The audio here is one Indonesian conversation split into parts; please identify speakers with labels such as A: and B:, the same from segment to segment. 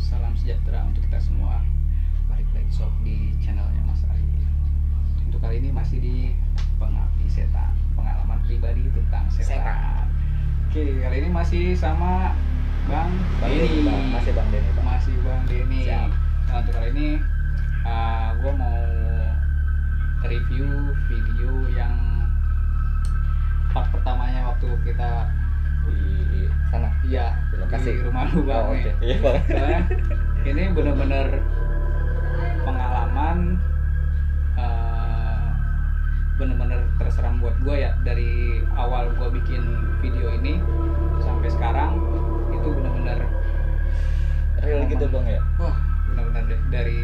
A: Salam sejahtera untuk kita semua. Balik lagi sob di channelnya Mas Ari. Untuk kali ini masih di Pengabdi Setan, pengalaman pribadi tentang setan. Oke, kali ini masih sama Bang Denny.
B: Masih Bang Denny.
A: Masih Bang Denny. Nah, untuk kali ini gue mau review video yang part pertamanya waktu kita
B: Di sana.
A: iya
B: Di lokasi.
A: di rumah lu Bang.
B: Oh, oke. Iya Bang.
A: Soalnya ini bener-bener pengalaman bener-bener terseram buat gue ya. Dari awal gue bikin video ini sampai sekarang itu bener-bener
B: Real gitu Bang ya.
A: wah, bener-bener deh. Dari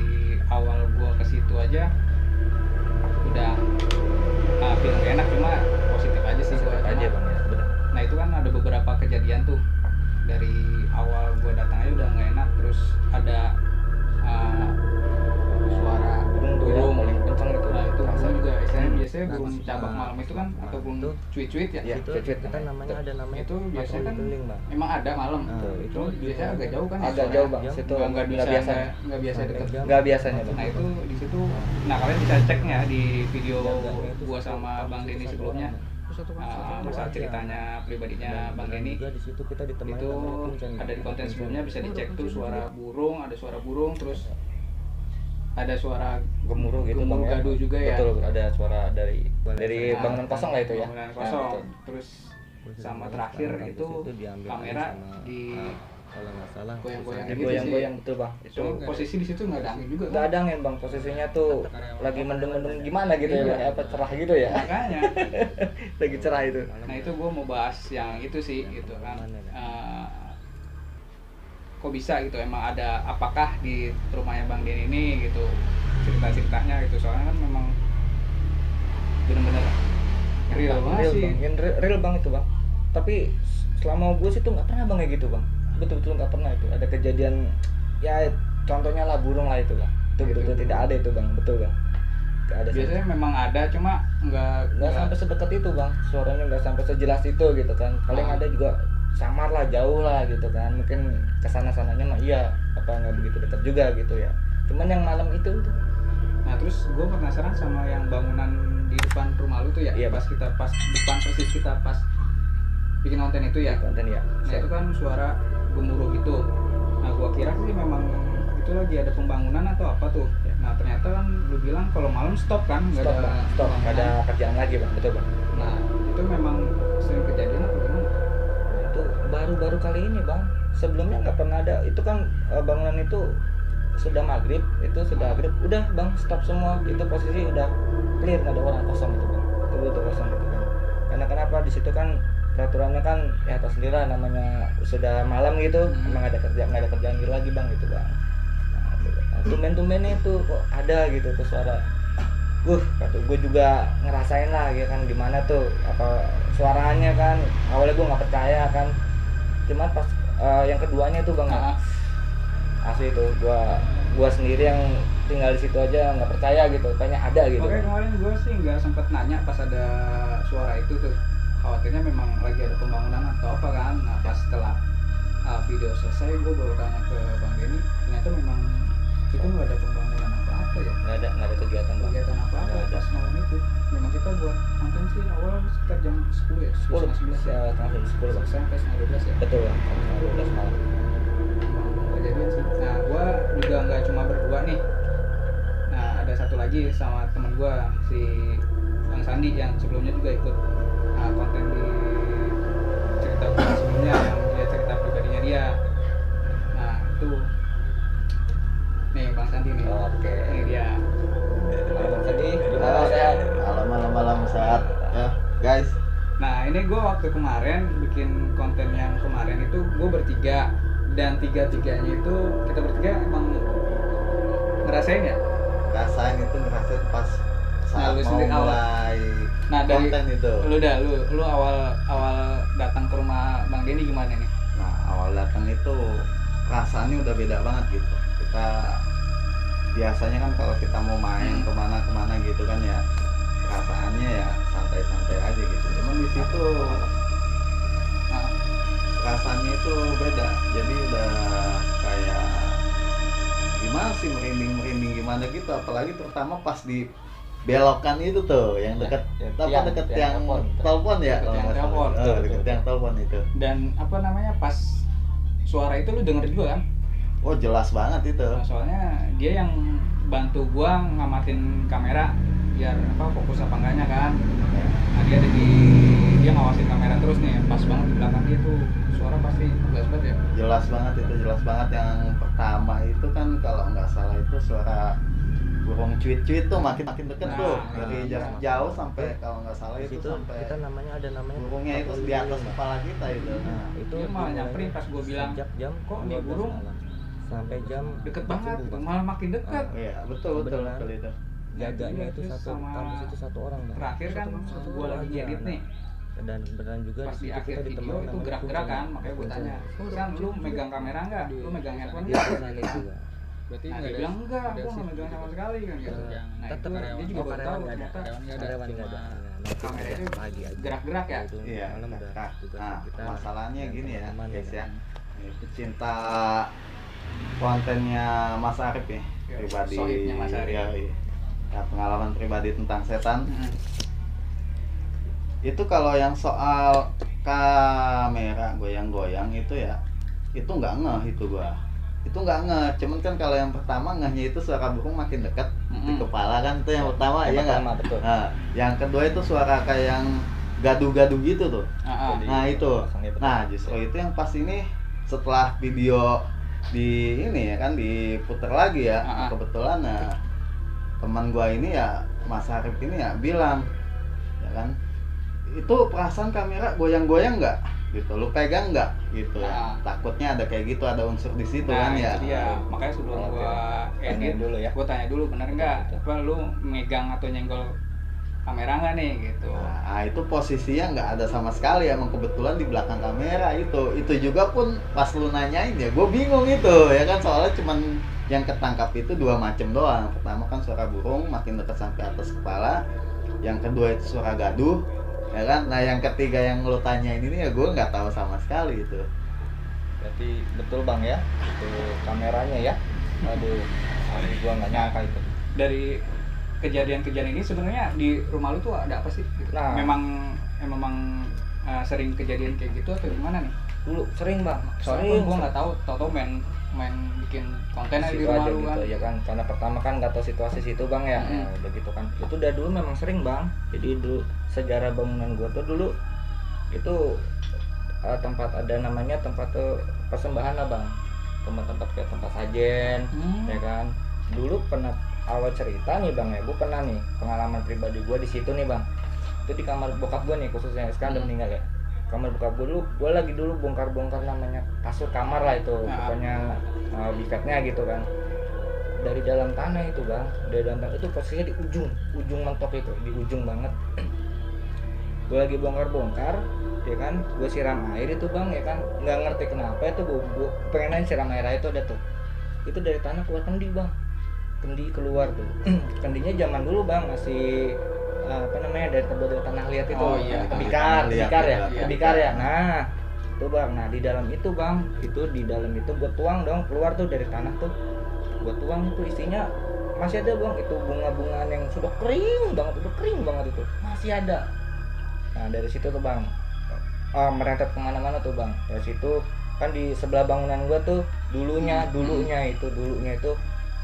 A: awal gue ke situ aja udah feel gak enak, cuma positif aja sih gue.
B: Aja Bang ya. Benar.
A: Nah itu kan ada beberapa kejadian tuh. Dari awal gue datang aja udah nggak enak. Terus ada suara burung
B: paling kencang itu.
A: Nah itu
B: Terasa.
A: burung juga istilahnya biasanya
C: Nah,
A: burung cabak malam itu kan, atau burung
C: itu
A: cuit-cuit ya.
B: Iya.
C: itu
B: Cuit-cuit.
C: kita namanya ada namanya
A: Itu biasanya kan
C: patroli keliling, Bang.
A: emang ada malam.
C: Nah,
A: Itu biasanya agak jauh kan ya,
B: Agak
A: soalnya
B: jauh Bang.
C: Jam
B: Situ
A: nggak bisa
B: biasa.
A: nggak biasa
C: Sampai
A: deket.
C: jam.
B: Nggak biasanya Bang.
A: Nah itu di situ, nah kalian bisa ceknya di video
C: Jaganya itu
A: gua sama
C: satu-
A: Bang Denny
C: satu
A: sebelumnya.
C: orang, Bang. Satu orang,
A: Masalah
C: aja.
A: ceritanya pribadinya
C: Dan
A: Bang Denny
C: juga di situ kita ditemani
A: itu
C: sama kuncen, Bang.
A: ada di konten
C: Kuncen.
A: sebelumnya, bisa dicek tuh
C: Kuncen.
A: suara burung, ada suara burung, terus ada suara
B: Gemuruh gitu Bang ya.
A: gaduh juga ya.
B: Betul, ada suara dari
A: Nah,
B: bangunan kosong lah itu ya.
A: bangunan
B: Nah,
A: kosong.
B: betul.
A: Terus
C: Terus
A: sama
C: di
A: terakhir
C: kampus
A: itu
C: diambil
A: kamera
C: alih sama,
A: di
C: kalau nggak salah
A: goyang-goyang
C: perusahaan.
A: gitu
B: Goyang-goyang betul Bang.
A: itu posisi di situ nggak ada angin juga
B: Nggak
A: kan?
B: ada angin Bang, posisinya tuh lagi mendung-mendung gimana gitu ya
A: Iya.
B: Bang, apa cerah gitu ya.
A: Makanya
B: Lagi cerah itu.
A: nah itu gue mau bahas yang itu sih gitu kan. Kok bisa gitu, emang ada apakah di rumahnya Bang Den ini gitu cerita-ceritanya gitu, soalnya kan memang bener-bener real banget
B: Real
A: sih.
B: Bang, yang real Bang itu Bang. Tapi selama gue sih tuh nggak pernah Bang kayak gitu Bang. Betul-betul nggak pernah itu. Ada kejadian ya contohnya lah burung lah itu Bang. Itu
A: Gitu.
B: betul tidak ada itu Bang, betul Bang. Nggak ada.
A: Biasanya memang ada, cuma
B: Nggak sampai sedekat itu Bang. Suaranya nggak sampai sejelas itu gitu kan. Paling
A: Ah.
B: ada juga samar lah, jauh lah gitu kan. Mungkin kesana sananya mah iya, apa nggak begitu dekat juga gitu ya. Cuman yang malam itu tuh
A: Nah terus gue penasaran sama yang bangunan di depan rumah lu tuh ya.
B: Iya,
A: Pas kita pas depan persis kita pas bikin konten itu ya.
B: konten ya.
A: Nah itu kan suara gemuruh gitu. Nah gua kira sih memang itu lagi ada pembangunan atau apa tuh.
B: Ya.
A: Nah ternyata kan lu bilang kalau malam stop kan, nggak
B: Stop,
A: ada
B: Bang. Stop, nggak ada kerjaan lagi Bang, betul Bang.
A: Nah itu memang sering kejadian atau gimana?
B: Itu baru-baru kali ini Bang. Sebelumnya nggak pernah ada. Itu kan bangunan itu sudah maghrib, itu sudah maghrib, udah Bang stop semua. Itu posisi udah clear, nggak ada orang, kosong itu Bang. Itu betul kosong itu kan. Karena kenapa di situ kan peraturannya kan ya atas sendiri lah, namanya sudah malam gitu, emang ada nggak ada kerjaan gitu lagi Bang gitu Bang. Nah, tumben-tumbennya itu kok ada gitu tuh suara. Kata gue juga ngerasain lah ya kan, gimana tuh apa suaranya kan. Awalnya gue nggak percaya kan, cuman pas yang keduanya tuh Bang,
A: Nah,
B: asli itu gua sendiri yang tinggal di situ aja nggak percaya gitu, kayaknya ada gitu.
A: makanya kemarin gue sih nggak sempet nanya pas ada suara itu tuh, khawatirnya memang lagi ada pembangunan atau apa kan. Nah pas setelah video selesai gue baru tanya ke Bang Denny, ternyata memang itu nggak ada pembangunan apa-apa ya,
B: nggak ada kegiatan Bang.
A: kegiatan apa-apa
B: Nggak ada.
A: pas malam itu. Memang kita buat konten sih awal sekitar jam 10 ya,
B: 10
A: 11 ya,
B: tengah 10 Bang.
A: selesai sampai setengah 12 ya.
B: Betul Bang, tengah 12 malam.
A: Kejadian sih. Nah gue juga nggak cuma berdua nih. Nah ada satu lagi sama temen gue, si Bang Sandi, yang sebelumnya juga ikut konten di cerita gue sebelumnya, yang dia cerita pribadinya dia. Nah itu nih Bang Sandi nih.
B: Oke.
A: Ini dia.
B: Malam tadi gimana sehat?
C: Malam sehat ya guys.
A: Nah ini gue waktu kemarin bikin konten yang kemarin itu gue bertiga, dan tiga-tiganya itu kita bertiga emang ngerasain ya.
C: Ngerasain pas saat
A: lu
C: mau
A: sendiri awal.
C: mulai
A: Nah dari
C: konten itu.
A: lu awal datang ke rumah Bang Denny gimana nih?
C: Nah awal datang itu rasanya udah beda banget gitu. Kita biasanya kan kalau kita mau main kemana gitu kan ya, perasaannya ya santai-santai aja gitu. Cuman di situ
A: Nah,
C: rasanya itu beda. Jadi udah kayak masih merinding gimana gitu, apalagi terutama pas di belokan itu tuh yang deket deket yang telepon ya,
A: Deket yang telepon.
C: deket yang telepon itu.
A: Dan apa namanya, pas suara itu lu denger juga kan?
C: Oh jelas banget itu.
A: Nah, soalnya dia yang bantu gua ngamatin kamera biar apa fokus apa enggaknya kan. Nah, dia ngawasin kamera terus nih, pas banget di belakang dia tuh suara pasti jelas banget ya.
C: Jelas banget itu, jelas banget. Yang pertama itu kan kalau nggak salah itu suara burung cuit-cuit tuh makin deket tuh, dari jarak jauh sampai kalau nggak salah itu sampai
B: kita namanya
C: burungnya itu di atas kepala kita itu.
B: Nah, itu
A: Dia malah nyamperin pas gua bilang,
B: jam
A: kok nih burung
B: sampai jam
A: deket banget gitu, malah makin dekat.
C: Iya betul itu.
B: Jaganya itu
A: Terus
B: satu
A: sama
B: kampus itu satu orang, Bang.
A: Terakhir kan gua lagi edit nih,
B: Dan beneran juga
A: pas di
B: situ
A: akhir
B: kita
A: video
B: ditemukan
A: itu
B: sama
A: gerak-gerak kan,
B: kucing.
A: makanya gue tanya, San lu megang kamera nggak? Lu megang handphone
B: Iya,
A: nggak?
B: pernah lihat juga.
D: Berarti
A: Nah
D: nggak
A: dia
D: ada
A: bilang enggak,
D: ada
A: gue nggak
D: sih.
A: megang sama sekali kan gitu.
D: Yang
A: Nah
B: tetep
A: itu dia juga baru
B: karyawan
A: tahu
B: nggak ada.
A: ternyata
D: karyawan nggak ada,
B: Karyawan nggak
D: cuma
B: ada. Nanti
A: kamera
B: kerja
A: itu
B: pagi aja.
A: gerak-gerak ya.
B: Itu
C: Iya.
B: malam udah tugas
C: Nah,
B: kita.
C: masalahnya
B: yang
C: gini ya,
B: teman-teman
C: guys ya.
B: kan.
C: Ini pecinta kontennya Mas Arif ya,
A: Ya,
C: pribadi.
A: sohibnya Mas Arif.
C: Ya, iya. Ya, pengalaman pribadi tentang setan.
A: Hmm.
C: Itu kalau yang soal kamera goyang-goyang itu ya, itu nggak ngeh itu gua. Itu nggak ngeh, cuman kan kalau yang pertama ngehnya itu suara burung makin dekat di kepala kan, itu yang pertama ya nggak?
B: Pertama, betul.
C: Nah, yang kedua itu suara kayak yang gaduh-gaduh gitu tuh. Nah itu, nah justru itu yang pas ini setelah video di ini ya kan diputer lagi ya, kebetulan nah teman gua ini ya Mas Arif ini ya bilang ya kan, itu perasaan kamera goyang-goyang nggak gitu, lu pegang nggak gitu ya, takutnya ada kayak gitu, ada unsur di situ
A: Nah
C: kan ya.
A: itu dia, makanya sebelum gua edit
B: dulu ya.
A: gua tanya dulu bener nggak, apa lu megang atau nyenggol kamera nggak nih gitu.
C: Nah itu posisinya nggak ada sama sekali, emang kebetulan di belakang kamera itu juga pun pas lu nanyain ya gue bingung itu ya kan, soalnya cuman yang ketangkap itu dua macam doang. Pertama kan suara burung makin dekat sampai atas kepala, yang kedua itu suara gaduh ya kan. Nah yang ketiga yang lu tanyain ini ya gue nggak tahu sama sekali itu.
B: Berarti betul Bang ya, itu kameranya ya. Aduh, gua nggak nyangka itu.
A: Dari kejadian-kejadian ini sebenarnya di rumah lu tuh ada apa sih? Gitu?
B: Nah.
A: Memang sering kejadian kayak gitu atau gimana nih?
B: Dulu sering Bang,
A: Soalnya gua nggak tahu main bikin konten aja di
B: situ
A: rumah
B: aja
A: lu
B: gitu
A: kan.
B: ya kan, karena pertama kan nggak tahu situasi situ Bang ya.
A: Hmm.
B: Ya, udah gitu kan, itu udah dulu memang sering Bang. Jadi dulu sejarah bangunan gua tuh dulu itu tempat ada namanya tempat tuh persembahan lah Bang, tempat kayak tempat sajen ya kan. Dulu pernah awal cerita nih Bang ya, gua pernah nih pengalaman pribadi gua di situ nih Bang. Itu di kamar bokap gua nih khususnya, sekarang udah meninggal ya. Kamar bokap gua lagi dulu bongkar-bongkar namanya kasur kamar lah itu, pokoknya bifetnya gitu kan. Dari dalam tanah itu Bang, dari dalam tanah itu posisinya di ujung mentok itu, di ujung banget. Gue lagi bongkar-bongkar ya kan, gue siram air itu Bang ya kan, nggak ngerti kenapa itu gue pengen aja siram air itu ada tuh, itu dari tanah keluar kendi Bang, kendi keluar tuh. Kendinya zaman dulu Bang masih apa namanya, dari terbuat dari tanah liat itu.
A: Oh iya,
B: tebikar ya. Nah itu Bang, nah di dalam itu Bang, itu di dalam itu gue tuang dong, keluar tuh dari tanah tuh, gue tuang itu isinya masih ada Bang, itu bunga-bungaan yang sudah kering banget itu masih ada. Nah dari situ tuh Bang, merentet kemana-mana tuh Bang. Dari situ kan di sebelah bangunan gua tuh dulunya itu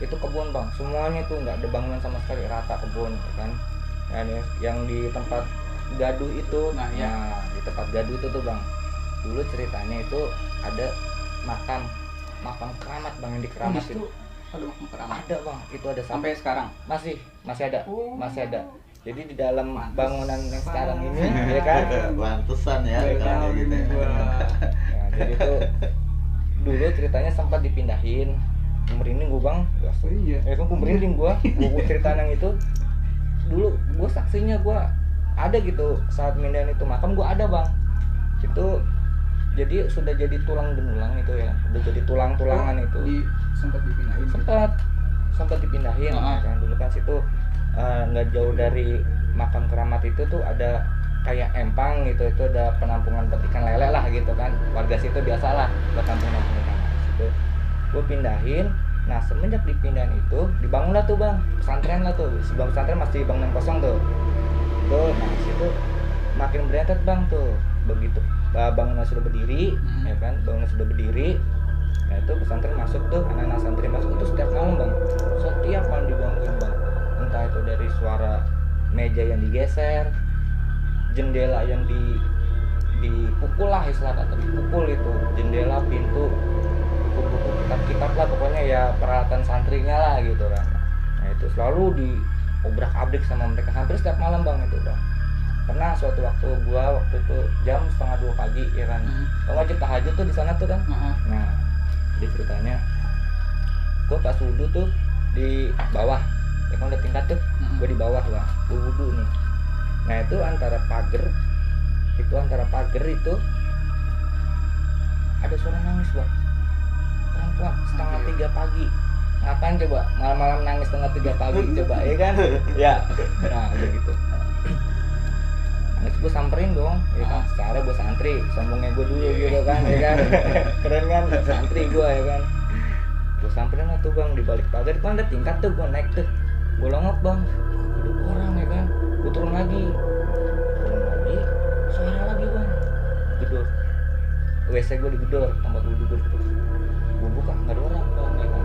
B: kebun Bang, semuanya tuh nggak ada bangunan sama sekali, rata kebun ya kan. Nah yang di tempat gaduh itu, nah di tempat gaduh itu tuh Bang, dulu ceritanya itu ada makam keramat Bang, yang di keramat itu
A: ada makam keramat.
B: Ada Bang, itu ada
A: Sampai sekarang
B: masih ada. Jadi di dalam bangunan yang sekarang ini ya kan,
C: Pantesan ya kalau kayak gitu.
B: nah, jadi tuh dulu ceritanya sempat dipindahin. Merinding gue Bang,
A: iya.
B: ya kan gue merinding gue cerita yang itu. Dulu gue saksinya, gue ada gitu saat mindahin itu makam, gue ada Bang. Itu jadi sudah jadi tulang benulang itu ya, udah jadi tulang-tulangan itu.
A: Sempat dipindahin.
B: Sempat dipindahin ya kan. Dulu kan situ nggak jauh dari makam keramat itu tuh ada kayak empang gitu, itu ada penampungan buat ikan lele lah gitu kan, warga situ biasalah buat tampung ikan. Situ gue pindahin, Nah semenjak dipindahin itu dibangun lah tuh bang pesantren lah tuh, sebelum pesantren masih bangunan kosong tuh. Nah situ makin berentet bang tuh, begitu bangunan sudah berdiri, ya kan, bangunan sudah berdiri. Nah itu pesantren masuk tuh, anak-anak santri masuk itu setiap malam bang, setiap malam digangguin bang, entah itu dari suara meja yang digeser, jendela yang dipukul lah istilah kata, dipukul itu jendela, pintu, buku-buku, kitab-kitab lah pokoknya ya peralatan santrinya lah gitu kan. Nah itu selalu diobrak-abrik sama mereka hampir setiap malam bang itu bang. Pernah suatu waktu gua waktu itu jam 1:30 pagi ya kan, wajib tahajud tuh di sana tuh kan. Nah di ceritanya gua pas wudhu tuh di bawah ya kan, udah tingkat tuh gua di bawah lah, gua wudhu nih. Nah itu antara pagar itu ada suara nangis bang, perempuan 2:30 pagi. Ngapain coba malam-malam nangis 2:30 pagi coba ya kan ya. Nah udah gitu nangis, gue samperin dong ya kan, secara gue santri, sombongnya gue dulu gitu kan ya kan. Keren kan, santri gue ya kan. Gue samperin lah tuh bang di balik pagar kan ada tingkat tuh, gue naik tuh, gue longok bang, ada orang ya kan. Gue turun lagi, suara lagi bang, gedor, WC gue digedor, tempat wudhu gue gitu. Gue buka nggak ada orang bang ya kan.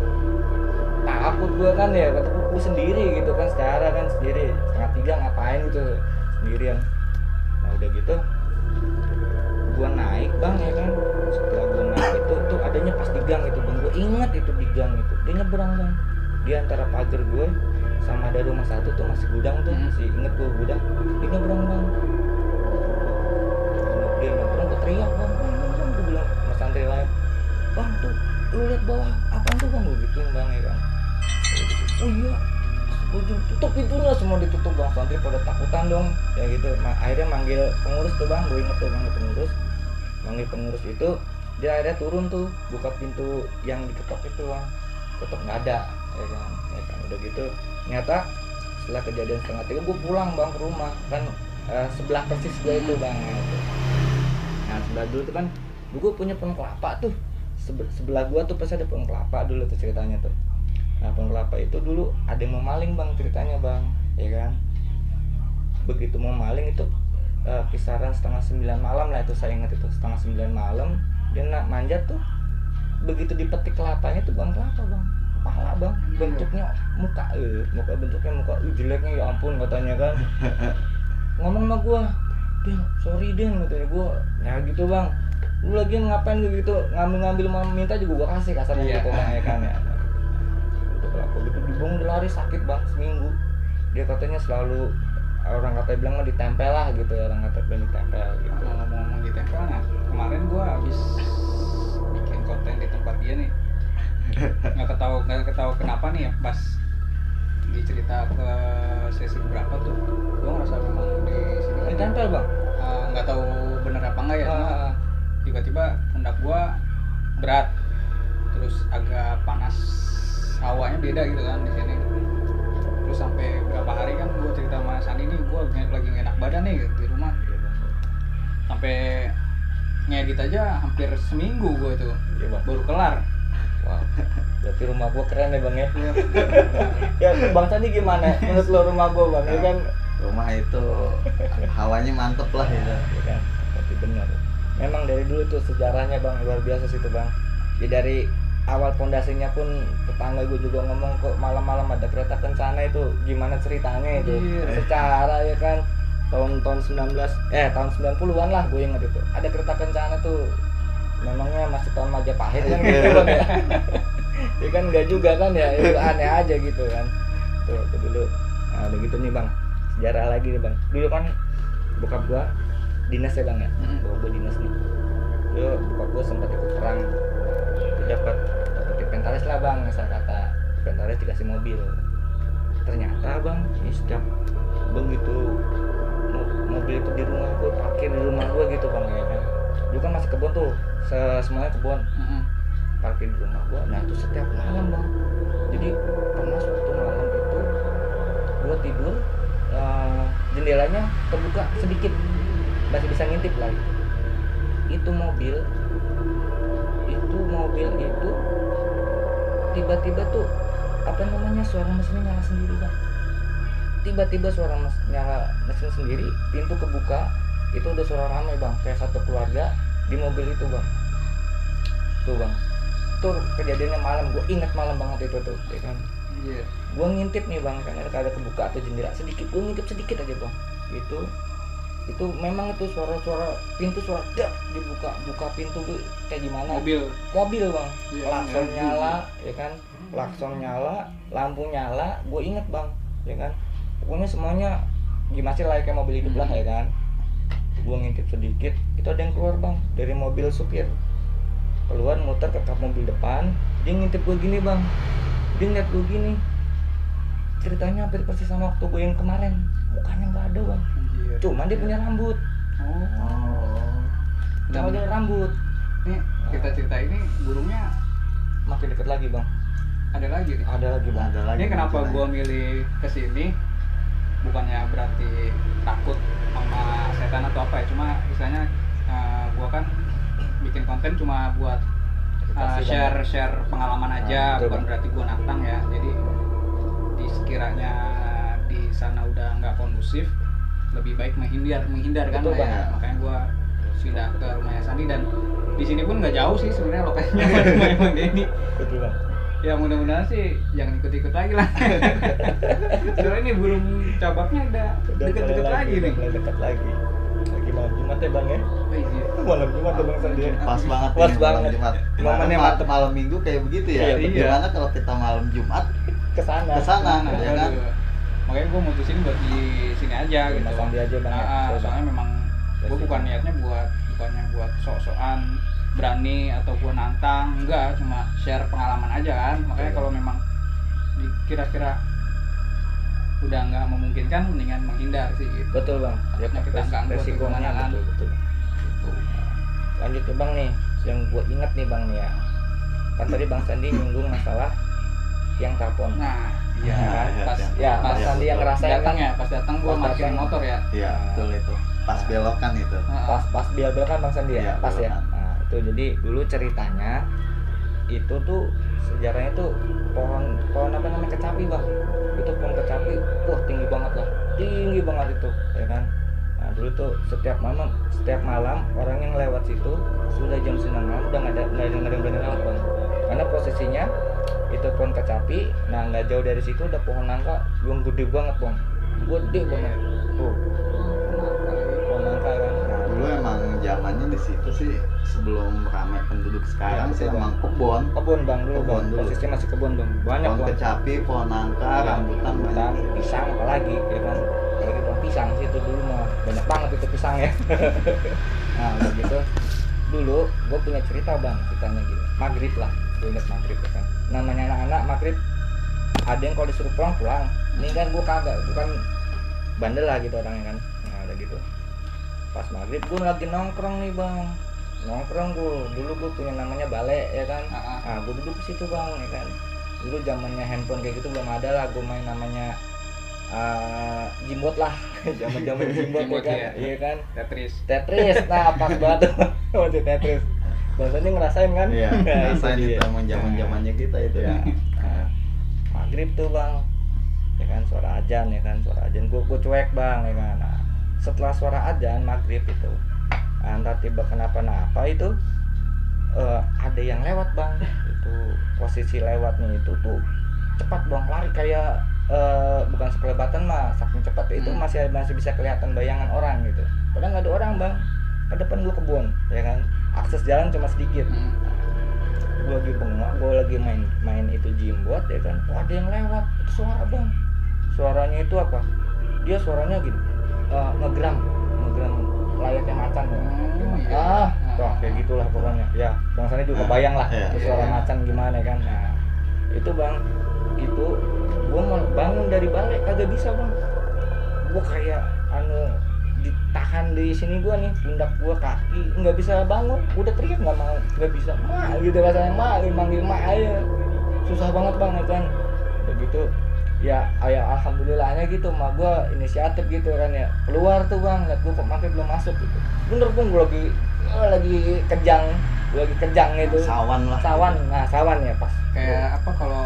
B: Takut gue kan ya, kata gue sendiri gitu kan, secara kan sendiri 2:30 ngapain gitu sendirian. Nah udah gitu gue naik bang ya kan. Setelah gue naik itu tuh adanya pas di gang itu bang, gue inget itu di gang itu dia nyebrang bang, dia antara pagar gue sama ada rumah satu tuh masih gudang tuh, masih inget gue gudang, dia nyebrang bang. Dia nyebrang, gue teriak bang, gue bilang sama santri lain, bang tuh lu lihat bawah apaan tuh bang, gue gituin bang ya kan. Oh iya, tutup pintunya, semua ditutup bang, santri pada takutan dong ya gitu. Akhirnya manggil pengurus tuh bang, gue inget tuh manggil pengurus itu, dia akhirnya turun tuh buka pintu yang diketok itu bang, ketok nggak ada ya kan. Udah gitu ternyata setelah kejadian 2:30 gue pulang bang ke rumah kan, sebelah persis gue itu bang gitu. Nah sebelah dulu tuh kan gue punya pohon kelapa tuh, sebelah gue tuh pasti ada pohon kelapa dulu tuh ceritanya tuh. Nah pohon kelapa itu dulu ada yang mau maling bang ceritanya bang ya kan. Begitu mau maling itu kisaran 8:30 malam lah itu, saya ingat itu 8:30 malam dia manjat tuh. Begitu dipetik kelapanya tuh bang, kelapa bang, kepala bang, bentuknya muka bentuknya muka jeleknya ya ampun katanya kan. Ngomong sama gua, Den sorry Den katanya, gua ya gitu bang, lu lagi ngapain gitu, ngambil mau minta juga gua kasih kasarnya gitu bang ya kan ya. Itu kelapa gitu dibuang, dia lari sakit bang seminggu. Dia katanya selalu orang kata bilang mah ditempel lah gitu, orang kata bilang ditempel gitu.
A: Ngomong ditempel, nah kemarin gua habis bikin konten di tempat dia nih, nggak ketahu kenapa nih ya, pas dicerita ke sesi berapa tuh gua ngerasa memang di sini kan
B: ditempel bang.
A: Nggak tahu bener apa enggak ya, tiba-tiba pundak gua berat, terus agak panas, hawanya beda gitu kan di sini. Terus sampai berapa hari kan gue cerita sama Sandi nih, gue lagi gak enak badan nih gitu, di rumah. Sampai ngedit aja hampir seminggu gue tuh, baru kelar.
B: Wow, berarti rumah gue keren ya bang ya. Ya bang Sandi gimana menurut lo rumah gue bang? Ya kan
C: Rumah itu hawanya mantep lah gitu.
B: ya kan, tapi benar. Memang dari dulu tuh sejarahnya bang luar biasa sih tuh bang. Ya dari awal pondasinya pun tetangga gue juga ngomong kok malam-malam ada kereta kencana itu gimana ceritanya itu. Secara ya kan tahun 90-an lah gue inget itu ada kereta kencana tuh, memangnya masih tahun Majapahit kan gitu kan ya. Ya kan enggak juga kan ya, itu aneh aja gitu kan tuh dulu. Nah udah gitu nih bang, sejarah lagi nih bang. Dulu kan bokap gue dinas ya bang ya, bokap gue dinas nih. Dulu bokap gue sempat ikut perang, dapat inventaris lah bang, misal kata inventaris dikasih mobil. Ternyata bang ini setiap begitu mobil itu di rumah gue, parkir di rumah gue gitu bang ya kan. Dulu kan masih kebun tuh, semuanya kebun, parkir di rumah gue. Nah itu setiap malam bang, jadi pernah suatu malam itu gue tidur, jendelanya terbuka sedikit, masih bisa ngintip lah. Itu mobil itu tiba-tiba tuh apa namanya suara mesinnya nyala sendiri bang. Tiba-tiba suara nyala mesin sendiri, pintu kebuka, itu udah suara ramai bang, kayak satu keluarga di mobil itu bang. Tuh bang, tuh kejadiannya malam, gue ingat malam banget itu tuh, ya kan.
A: Iya.
B: Gue ngintip nih bang, karena ada kebuka atau jendela sedikit, gue ngintip sedikit aja bang. Itu memang itu suara pintu suara dak buka pintu gue kayak gimana? Mobil bang,
A: Iya,
B: klakson
A: iya.
B: nyala, ya kan, klakson nyala, lampu nyala, gue inget bang, ya kan. Pokoknya semuanya gimana sih layaknya mobil hidup lah, ya kan. Gue ngintip sedikit, itu ada yang keluar bang dari mobil supir, keluar muter ke kap mobil depan, dia ngintip gue gini bang, dia ngeliat gue gini, ceritanya hampir persis sama waktu gue yang kemarin, mukanya nggak ada bang,
A: Anjir.
B: cuman dia punya rambut,
A: Oh.
B: cuma dia rambut.
A: Nih kita cerita ini burungnya
B: Makin deket lagi bang,
A: ada lagi nih.
B: ada lagi bang.
C: Ada lagi.
A: Ini kenapa
C: ceritanya.
A: gua milih kesini? Bukannya berarti takut sama setan atau apa ya? Cuma istilahnya gua kan bikin konten cuma buat
B: Edukasi, Bang.
A: share pengalaman aja,
B: betul,
A: bukan
B: Bang.
A: berarti gua nantang ya. Jadi di sekiranya di sana udah nggak kondusif, lebih baik menghindar kan
B: Betul,
A: lah ya.
C: Bang.
A: Makanya gua pindah ke rumahnya Sandi, dan di sini pun nggak jauh sih sebenarnya lokasinya dari rumah Denny.
B: Betul bang.
A: Ya mudah-mudahan sih jangan ikut-ikut lagi lah. Soalnya ini burung cabaknya udah deket-deket lagi nih.
B: Mulai dekat lagi. Lagi malam Jumat ya bang ya.
A: Oh, iya.
B: Malam Jumat ya bang Sandi.
C: Pas banget
B: Pas
C: ini
B: banget.
C: malam Jumat.
B: Momennya
C: Kemarin
B: mantep.
C: malam Minggu kayak begitu ya.
B: Iya,
C: Gimana kalau kita malam Jumat
B: Kesana.
C: kesana,
A: Nah,
C: ya kan?
A: aduh. Makanya gue mutusin buat di sini aja
B: Di
A: gitu.
B: Mas Sandi aja, Bang, ya.
A: Soalnya memang gue bukan niatnya bukannya buat sok-sokan berani atau gue nantang, enggak, cuma share pengalaman aja kan. Makanya kalau memang kira-kira udah nggak memungkinkan, mendingan menghindar sih gitu.
B: Betul bang. Ya
A: Takutnya kita ganggu atau
B: resikonya
A: gimana kan.
B: betul. Lanjut ya bang nih, yang gue ingat nih bang nih ya. Kan tadi bang Sandi nyinggung masalah yang telepon.
A: Nah, iya,
C: Nah,
A: pas
B: Ya,
A: pas
B: Mas Sandi yang
C: betul.
B: ngerasain
A: datang
B: kan.
A: ya, pas datang gue
B: Pas
A: parkirin
B: datang.
A: motor ya.
C: Iya, betul itu. Pas belokan itu.
B: Pas bel kan bang Sandi ya,
C: Iya,
B: pas ya.
C: belokan.
B: Nah itu jadi dulu ceritanya itu tuh sejarahnya tuh pohon apa namanya kecapi bang. Itu pohon kecapi, wah tinggi banget itu, ya kan. Nah dulu tuh setiap malam orang yang lewat situ sudah jam 9 malam udah nggak ada yang berani lewat bang. Karena posisinya itu pohon kecapi, nah nggak jauh dari situ ada pohon nangka yang gede banget bang, gede banget. Tuh pohon nangka kan. Nah,
C: Dulu emang zamannya di situ sih sebelum ramai penduduk sekarang
B: Iya,
C: sih
B: betul,
C: emang kebon.
B: kebun bang dulu
C: Kebun
B: bang,
C: dulu.
B: posisinya masih kebun bang, banyak
C: Pohon
B: bang.
C: kecapi, pohon nangka, rambutan banyak.
B: Pisang apalagi, ya kan. Apalagi pohon pisang sih itu dulu mah banyak banget itu pisang ya. Nah udah gitu, dulu gue punya cerita bang, ceritanya gini. Maghrib lah, gue inget maghrib ya kan. Namanya anak-anak maghrib, ada yang kalau disuruh pulang. Ini kan gue kagak, bukan bandel lah gitu orangnya kan. Nah udah gitu, pas maghrib gue lagi nongkrong nih bang. Nongkrong dulu gue punya namanya balai ya kan. Nah gue duduk di situ bang ya kan. Dulu zamannya handphone kayak gitu belum ada lah, gue main namanya Jimbot lah. Zaman Jimbot ya kan.
A: ya.
B: Iya kan.
A: Tetris.
B: Nah pas banget tuh masih Tetris. Bahasanya ngerasain kan?
C: Iya,
B: Nah,
C: rasain
B: itu
C: itu
B: dia.
C: emang zaman-zamannya kita itu
B: Ya.
C: ya.
B: Nah, maghrib tuh bang, ya kan suara azan ya kan, suara azan gue cuek bang ya kan. Nah, setelah suara azan maghrib itu, entah tiba kenapa-napa itu ada yang lewat bang. Itu posisi lewatnya itu tuh cepat bang, lari kayak bukan sekelebatan mah, saking cepat itu masih bisa kelihatan bayangan orang gitu. Padahal nggak ada orang bang. Ke depan gue kebun, ya kan. Akses jalan cuma sedikit. Gue lagi bengok, gue lagi main itu jimbot ya kan. Oh, ada yang lewat, itu suara bang. Suaranya itu apa? Dia suaranya gitu, ngegram layaknya macan ya.
A: Iya.
B: Wah kayak gitulah pokoknya. Ya, bang Sani juga bayang lah
C: Iya,
B: itu suara
A: iya.
B: macan gimana kan. Nah, itu bang, itu gue mau bangun dari balik kagak bisa bang. Gue kayak ditahan di sini gue nih, pundak gue kaki nggak bisa bangun, udah teriak nggak bisa mak gitu rasanya, manggil mak aja susah banget bang ya kan. Begitu ya alhamdulillahnya gitu mak gue inisiatif gitu kan ya, keluar tuh bang, liat gue kok makin belum masuk gitu, bener pun gue lagi kejang gitu,
C: Sawan lah.
B: sawan ya pas
A: Kayak apa kalau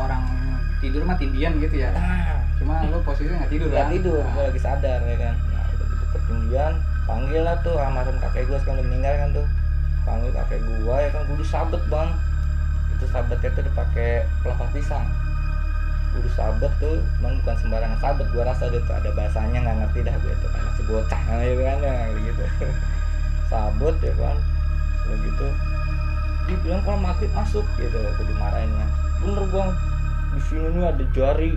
A: tidur mah tindian gitu ya.
B: Nah,
A: Cuma lu posisinya nggak tidur
B: nggak
A: kan?
B: tidur,
A: Nah,
B: gue lagi sadar ya kan. Nah udah gitu ketindian, panggil lah tuh almarhum kakek gue sekarang udah meninggal kan tuh, panggil kakek gue ya kan, gue disabet bang, itu sabetnya tuh dipakai pelepah pisang, gue disabet tuh, cuman bukan sembarangan sabet, gue rasa dia tuh ada bahasanya nggak ngerti dah gue tuh kan masih bocah ya kan ya gitu, sabet ya kan, udah gitu, dia bilang kalau maghrib masuk gitu, gue dimarahin kan, bener bang, di sini nih ada jari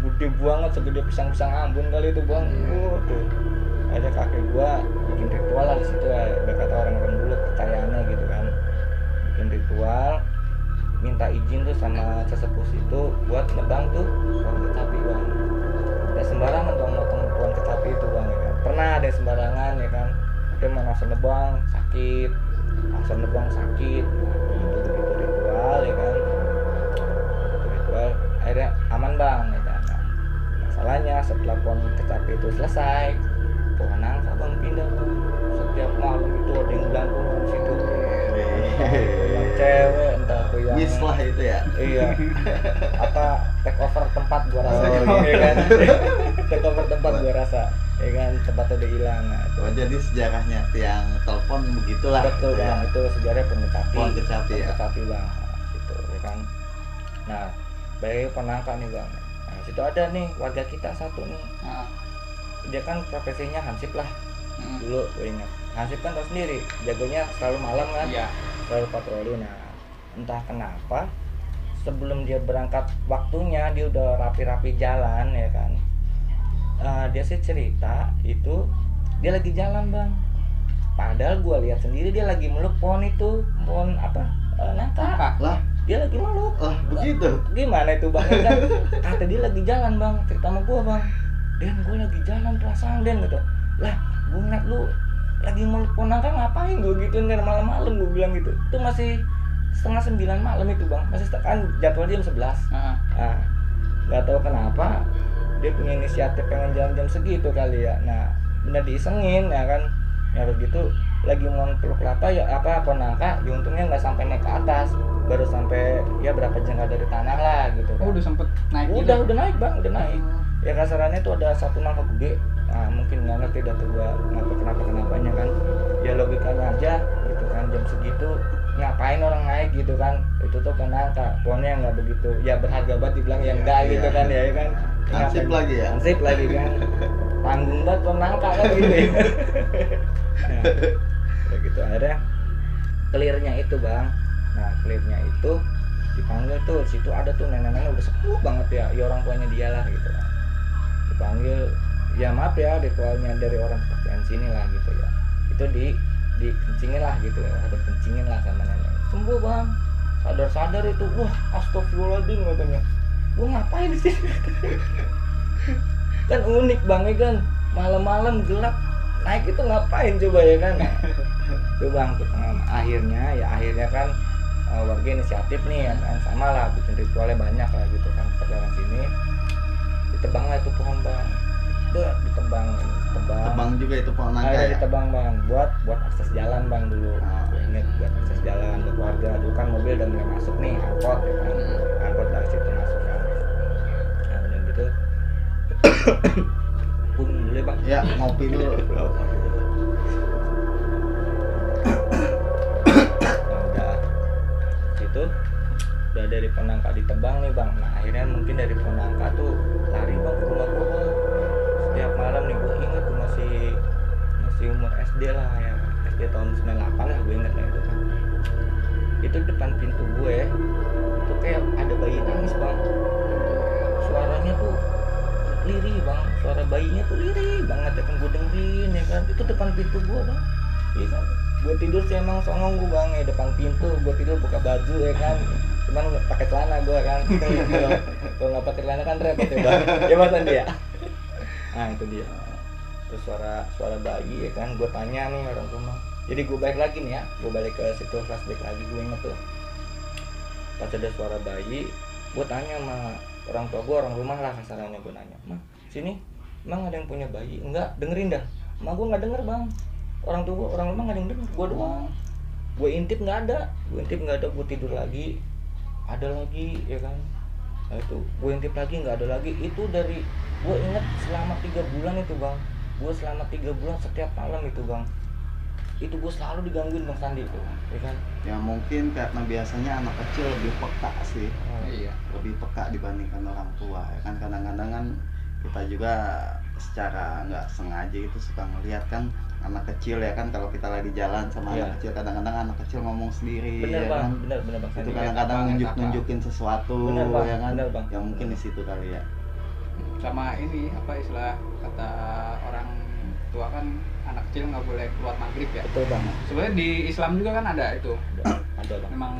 B: gede banget segede pisang-pisang Ambon kali itu bang. Tuh ada kakek gua bikin ritual lah di situ ya, kata orang-orang dulu percayaannya gitu kan, bikin ritual minta izin tuh sama sesepuh itu buat nebang tuh pohon kecapi bang. Ya sembarangan bang motong pohon kecapi itu bang ya kan. Pernah ada yang sembarangan ya kan, dia mau langsung nebang sakit, langsung nebang sakit, nah, itu ritual ya kan, itu ritual akhirnya aman bang ya kan. Nah, masalahnya setelah pohon kecapi itu selesai, pohon nangka bang pindah bang. Setiap malam itu ada yang gantung di situ, yang cewek entah tuh yang
C: Wis lah itu ya.
B: iya apa take over tempat gua rasa ya kan, take over tempat gua rasa ya kan, tempatnya udah hilang. Nah, itu.
C: Oh, jadi sejarahnya tiang telepon begitulah.
B: Betul
C: gitu
B: bang,
C: ya.
B: itu sejarah pohon kecapi.
C: Pohon kecapi ya.
B: Kecapi bang, itu ya kan. Nah, baik penangka nih bang. Nah, situ ada nih warga kita satu nih.
A: nah,
B: Dia kan profesinya hansip lah.
A: mm,
B: Dulu gue ingat. Hansip kan tau sendiri, jagonya selalu malam kan.
A: iya.
B: Selalu patroli. Nah, entah kenapa sebelum dia berangkat waktunya dia udah rapi-rapi jalan ya kan. Dia sih cerita itu dia lagi jalan bang. Padahal gue lihat sendiri dia lagi meluk pohon itu, pohon apa? Nangka.
C: Lah,
B: Dia lagi meluk.
C: begitu.
B: Gimana itu bang? Ya kan? Kata dia lagi jalan bang, cerita sama gue bang. Den, gue lagi jalan perasaan Den gitu. Lah, gue ngeliat lu lagi meluk pohon nangka ngapain gue gitu nih malam-malam, gue bilang gitu. Itu masih 8:30 malam itu bang, masih kan jadwal jam 11.
A: Nah,
B: Nah, nggak tahu kenapa dia punya inisiatif pengen jalan jam segitu kali ya. Nah, bener diisengin ya kan, ya begitu lagi mau peluk kelapa ya apa nangka, ya untungnya nggak sampai naik ke atas, baru sampai ya berapa jengkal dari tanah lah gitu kan.
A: udah sempet naik
B: Udah naik bang, udah naik. Ya kasarannya tuh ada satu nangka gede. Nah, mungkin nggak ngerti dah tuh gua kenapanya kan. Ya logikanya aja gitu kan, jam segitu ngapain orang naik gitu kan, itu tuh penangka pohonnya nggak begitu ya berharga banget dibilang ya enggak gitu kan ya kan,
C: Hansip
B: ngapain-
C: lagi ya.
B: hansip lagi kan, tanggung banget penangka kan gitu ya. Nah, udah gitu akhirnya clearnya itu bang. Nah clearnya itu dipanggil tuh, situ ada tuh nenek-nenek udah sepuh banget ya orang tuanya dia lah gitu kan, dipanggil ya maaf ya ritualnya dari orang kepercayaan sini lah gitu ya, itu dikencingin lah gitu ya, ada kencingin lah sama nenek, sembuh bang, sadar itu, wah astagfirullahaladzim katanya, gua ngapain di sini? Kan unik bang ya kan, malam-malam gelap naik itu ngapain coba ya kan? Tuh bang, tuh akhirnya kan warga inisiatif nih ya kan, sama lah bikin ritualnya banyak lah gitu kan, perjalanan sini ditebang lah itu pohon bang, ditebang
C: Tebang juga itu pohon nangka
B: ada
C: ya.
B: ditebang bang buat akses jalan bang dulu. Gue inget buat akses jalan buat warga dulu kan, mobil udah mulai masuk nih, angkot ya kan, angkot dari situ masuk kan. Nah udah gitu pun dulu ya bang.
C: Ya, ngopi dulu.
B: Nah udah situ udah dari penangka ditebang nih bang. Nah akhirnya mungkin dari penangka tuh lari bang ke rumah gua bang. Setiap malam nih gue inget gue masih umur SD lah ya, SD tahun 98 lah gue inget lah itu kan. Itu depan pintu gue itu kayak ada bayi nangis bang, suaranya tuh lirih bang, suara bayinya tuh lirih banget ya kan, gue dengerin ya kan, itu depan pintu gue bang. Iya kan, gue tidur sih emang songong gue bang ya, depan pintu gue tidur buka baju ya kan, cuman pakai celana gue kan. Kalau nggak pakai celana kan repot ya bang, ya mas Andi ya. Nah itu dia, terus suara bayi ya kan, gue tanya nih orang rumah, jadi gue balik lagi nih ya, gue balik ke situ flashback lagi, gue inget tuh pas ada suara bayi, gue tanya sama orang tua gue, orang rumah lah kasarannya, gue nanya, "Ma, sini emang ada yang punya bayi?" "Enggak, dengerin dah." "Ma, gue nggak denger bang, orang tua gue, orang rumah nggak ada yang denger, gue doang." Gue intip nggak ada, gue tidur lagi, ada lagi ya kan, Nah, itu gue intip lagi nggak ada lagi. Itu dari gue inget selama 3 bulan itu bang, gue selama 3 bulan setiap malam itu bang, itu gue selalu digangguin bang Sandi itu, ya kan?
C: Ya mungkin karena biasanya anak kecil lebih peka sih,
A: Iya.
C: lebih peka dibandingkan orang tua ya kan. Kadang-kadang kan kita juga secara nggak sengaja itu suka ngeliat kan anak kecil ya kan, kalau kita lagi jalan sama
B: Iya.
C: anak kecil, kadang-kadang anak kecil ngomong sendiri
B: Bener
C: ya
B: bang,
C: kan.
B: bener bang
C: Itu
B: Sandi.
C: kadang-kadang
A: apa.
C: nunjukin sesuatu
B: Bener, Bang.
C: ya kan.
B: Bener, Bang.
C: Ya mungkin di situ kali ya.
A: Sama ini apa istilah kata orang tua kan, anak kecil nggak boleh keluar maghrib ya.
B: Betul bang.
A: Sebenarnya di Islam juga kan ada itu,
B: Ada bang.
A: memang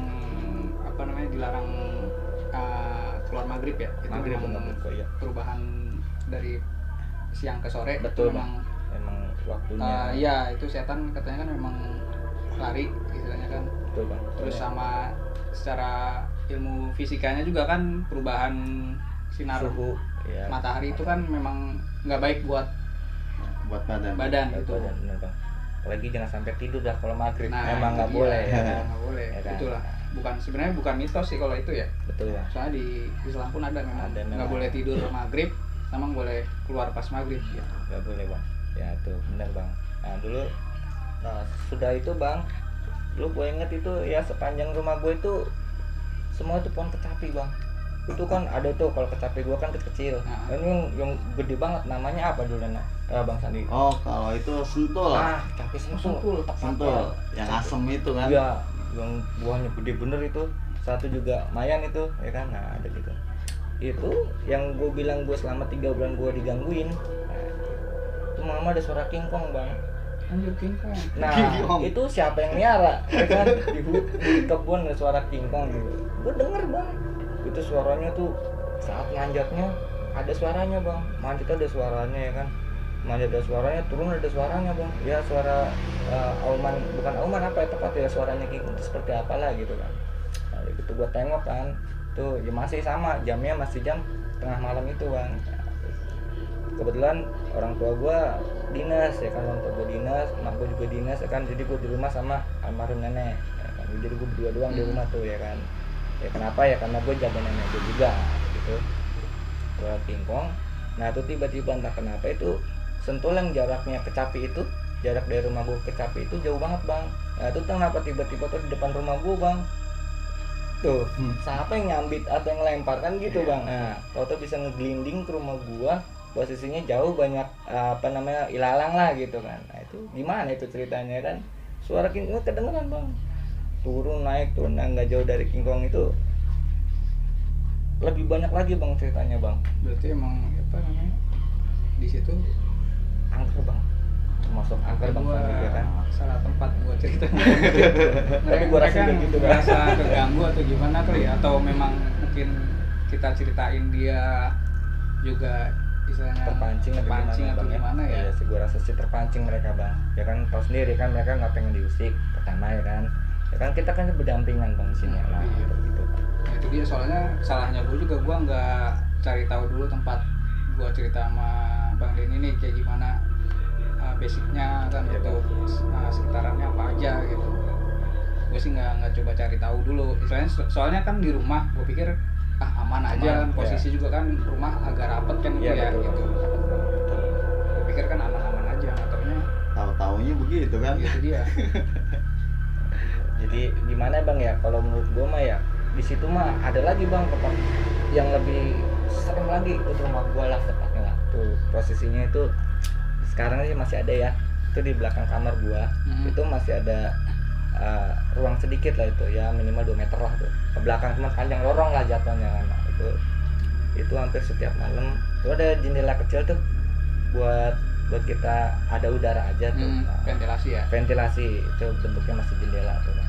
A: apa namanya dilarang keluar maghrib ya. Itu
B: Maghrib
A: memang
B: bener kok ya.
A: perubahan dari siang ke sore.
B: Betul,
A: itu
B: Bang. Emang waktunya.
A: ya itu setan katanya kan memang lari istilahnya kan.
B: Betul bang.
A: Terus sama secara ilmu fisikanya juga kan, perubahan sinar
B: suhu. Ya,
A: matahari itu kan memang nggak baik buat
C: Buat badan.
A: badan
B: Betul,
A: itu.
B: badan, bener bang. Apalagi jangan sampai tidur dah kalau maghrib. Emang
A: itu
B: nggak
A: dia.
B: boleh ya kan?
A: Nggak boleh.
B: Ya kan?
A: Itulah. Sebenarnya bukan mitos sih kalau itu ya.
B: Betul bang.
A: Soalnya di Islam pun ada memang.
B: Ada memang.
A: Nggak boleh tidur maghrib, sama nggak boleh keluar pas maghrib. Ya.
B: Nggak boleh bang. Ya tuh bener bang. Nah dulu, nah sudah itu bang, dulu gue inget itu ya sepanjang rumah gue itu semua itu pohon kecapi bang. Itu kan ada tuh, kalau kecapi gue kan kecil.
A: Nah.
B: Ini yang gede banget, namanya apa dulu nak? Bang Sandi.
C: Oh, kalau itu sentul.
B: Kecapi
A: Sentul.
C: Sentul. Yang asem itu kan.
B: Iya, yang buahnya gede bener itu. Satu juga mayan itu, ya kan? Nah, ada gitu. Itu yang gue bilang gue selama 3 bulan gue digangguin. Nah, itu mama ada suara kingkong bang.
A: Anjir kingkong.
B: Nah,
C: Kingkong.
B: itu siapa yang miara? Ya kan? Di kebun ada suara kingkong gitu. Gue denger bang. Itu suaranya tuh saat manjatnya ada suaranya bang. Manjat ada suaranya ya kan. Manjat ada suaranya, turun ada suaranya bang. Ya suara auman, bukan auman apa ya tepat ya, suaranya gitu seperti apalah gitu kan. Nah itu gua tengok kan, tuh ya masih sama, jamnya masih jam tengah malam itu bang. Kebetulan orang tua gua dinas ya kan, orang tua gua dinas, emak gua juga dinas ya kan. Jadi gua di rumah sama almarhum nenek ya kan. Jadi gua berdua doang di rumah tuh ya kan. Ya kenapa ya, karena gue jaga nenek gue juga gitu. Gua kingkong. Nah itu tiba-tiba entah kenapa itu sentul yang jaraknya kecapi itu, jarak dari rumah gue ke kecapi itu jauh banget bang. Nah itu kenapa tiba-tiba tuh di depan rumah gue bang. Tuh siapa yang nyambit atau yang lempar kan gitu bang. Nah kalau tuh bisa ngeglinding ke rumah gue, posisinya jauh, banyak apa namanya ilalang lah gitu kan. Nah itu gimana itu ceritanya kan, suara kingkong kedengeran bang, turun naik turun. Nah nggak jauh dari kingkong itu lebih banyak lagi bang ceritanya bang.
A: Berarti emang apa namanya di situ
B: Angker bang, termasuk angker bang
A: gua
B: Sandi, ya kan.
A: salah tempat gua cerita.
B: Tapi gua rasa kayak gitu, Bang.
A: merasa keganggu atau gimana kali ya, atau memang mungkin kita ceritain dia juga istilahnya
B: Terpancing
A: atau gimana ya.
B: Iya sih, gua rasa sih terpancing mereka bang. Ya kan tahu sendiri kan, mereka nggak pengen diusik pertama ya kan. Ya kan kita kan berdampingan bang di sini lah.
A: Iya.
B: Gitu.
A: Nah, itu dia soalnya salahnya gue juga, gue nggak cari tahu dulu tempat gue cerita sama Bang Denny ini kayak gimana, basicnya kan
B: Iya,
A: gitu, sekitarannya apa aja gitu. Gue sih nggak coba cari tahu dulu istilahnya, soalnya kan di rumah gue pikir aman aja kan, posisi juga kan rumah agak rapet kan
B: Iya
A: ya
B: betul.
A: gitu.
B: Betul.
A: Gue pikir kan aman-aman aja, nggak taunya
C: Tahu-taunya begitu kan.
A: gitu dia.
B: Jadi gimana bang ya, kalau menurut gua mah ya di situ mah ada lagi bang tempat yang lebih serem lagi, itu rumah gua lah tepatnya lah. Tuh posisinya itu sekarang sih masih ada ya, itu di belakang kamar gua. Itu masih ada ruang sedikit lah itu ya, minimal 2 meter lah tuh ke belakang, cuma panjang lorong lah jatuhnya kan. Nah, itu hampir setiap malam itu ada jendela kecil tuh buat kita ada udara aja tuh. Nah,
A: Ventilasi ya.
B: ventilasi itu bentuknya masih jendela tuh bang.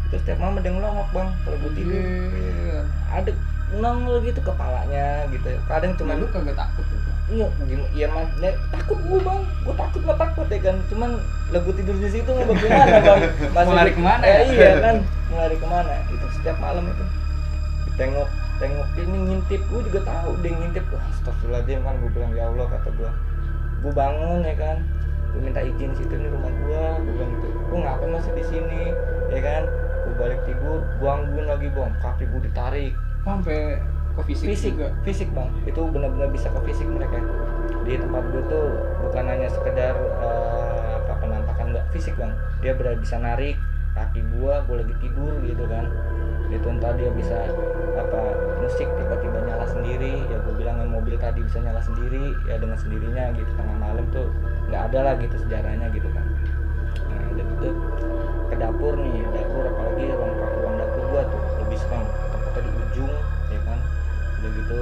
B: Itu setiap malam ada yang ngelongok bang kalau gue tidur.
A: Anjir.
B: Ada nongol gitu kepalanya gitu, kadang cuma
A: Lu kagak takut tuh?
B: iya iya mas, takut gue bang, gue takut nggak takut ya kan, cuman lagu tidur di situ mau bagaimana bang,
A: Mau lari kemana ya?
B: Iya kan, mau lari kemana. Itu setiap malam itu tengok ini ngintip, gue juga tahu dia ngintip. Wah astagfirullahaladzim kan, gue bilang ya Allah, kata gue bangun ya kan, gue minta izin situ, ini rumah gue bilang gitu, gue ngapain masih di sini ya kan. Gue balik tidur, gangguin lagi bang, kaki gue ditarik.
A: Sampai ke fisik juga.
B: fisik bang, itu benar-benar bisa ke fisik mereka. Di tempat gue tuh bukan hanya sekedar penampakan, enggak, fisik bang. Dia bisa narik kaki gue lagi tidur gitu kan, itu entah dia bisa musik tiba-tiba nyala sendiri, ya gue bilang mobil tadi bisa nyala sendiri ya dengan sendirinya gitu tengah malam tuh, nggak ada lah gitu sejarahnya gitu kan. Nah udah gitu ke dapur nih, dapur apalagi ruang dapur gua tuh lebih serem, tempatnya di ujung ya kan. Udah gitu